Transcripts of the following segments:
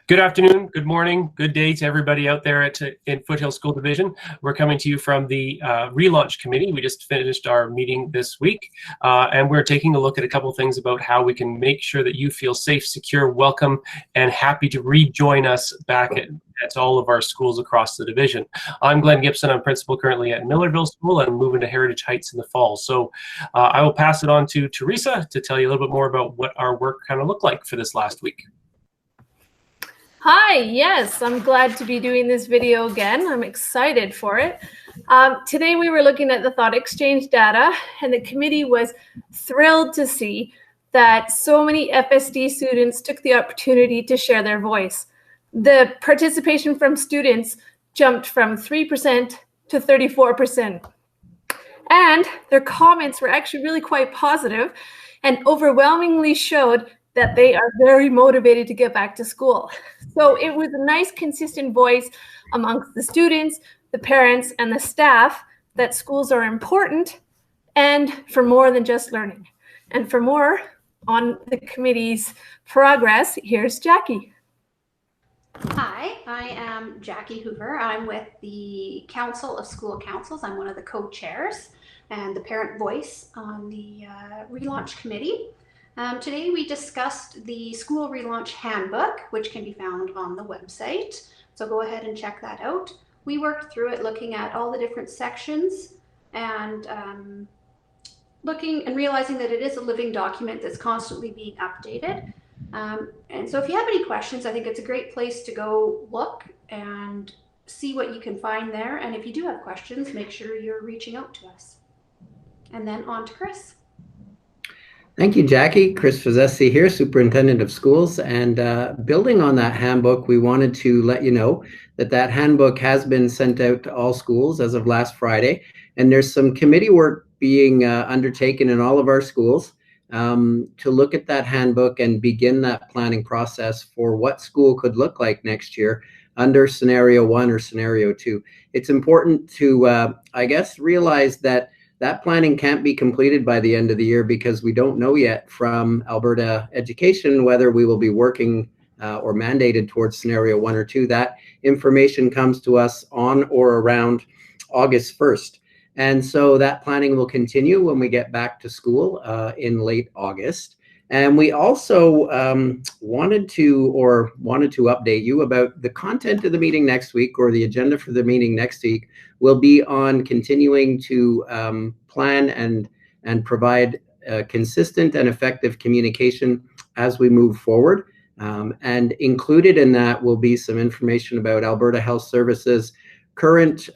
Good afternoon, good morning, good day to everybody out there in Foothills School Division. We're coming to you from the Relaunch Committee. We just finished our meeting this week, and we're taking a look at a couple things about how we can make sure that you feel safe, secure, welcome, and happy to rejoin us back at all of our schools across the division. I'm Glenn Gibson. I'm principal currently at Millerville School. I'm moving to Heritage Heights in the fall. So I will pass it on to Teresa to tell you a little bit more about what our work kind of looked like for this last week. Hi, yes, I'm glad to be doing this video again. I'm excited for it. Today we were looking at the thought exchange data, and the committee was thrilled to see that so many FSD students took the opportunity to share their voice. The participation from students jumped from 3% to 34%. And their comments were actually really quite positive and overwhelmingly showed that they are very motivated to get back to school. So it was a nice, consistent voice amongst the students, the parents, and the staff that schools are important and for more than just learning. And for more on the committee's progress, here's Jackie. Hi, I am Jackie Hoover. I'm with the Council of School Councils. I'm one of the co-chairs and the parent voice on the Relaunch Committee. Today we discussed the School Relaunch Handbook, which can be found on the website. So go ahead and check that out. We worked through it looking at all the different sections and looking and realizing that it is a living document that's constantly being updated. And so if you have any questions, I think it's a great place to go look and see what you can find there. And if you do have questions, make sure you're reaching out to us. And then on to Chris. Thank you, Jackie. Chris Fazesi here, Superintendent of Schools. And building on that handbook, we wanted to let you know that that handbook has been sent out to all schools as of last Friday. And there's some committee work being undertaken in all of our schools to look at that handbook and begin that planning process for what school could look like next year under scenario 1 or scenario 2. It's important to, I guess, realize that that planning can't be completed by the end of the year because we don't know yet from Alberta Education whether we will be working or mandated towards scenario 1 or 2. That information comes to us on or around August 1st. And so that planning will continue when we get back to school in late August. And we also wanted to update you about the content of the meeting next week, or the agenda for the meeting next week will be on continuing to plan and provide consistent and effective communication as we move forward. And included in that will be some information about Alberta Health Services' current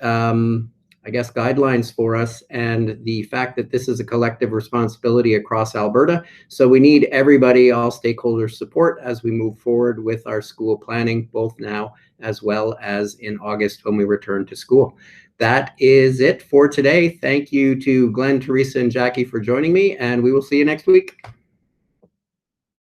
I guess, guidelines for us, and the fact that this is a collective responsibility across Alberta. So we need everybody, all stakeholders' support as we move forward with our school planning, both now as well as in August when we return to school. That is it for today. Thank you to Glenn, Teresa, and Jackie for joining me, and we will see you next week.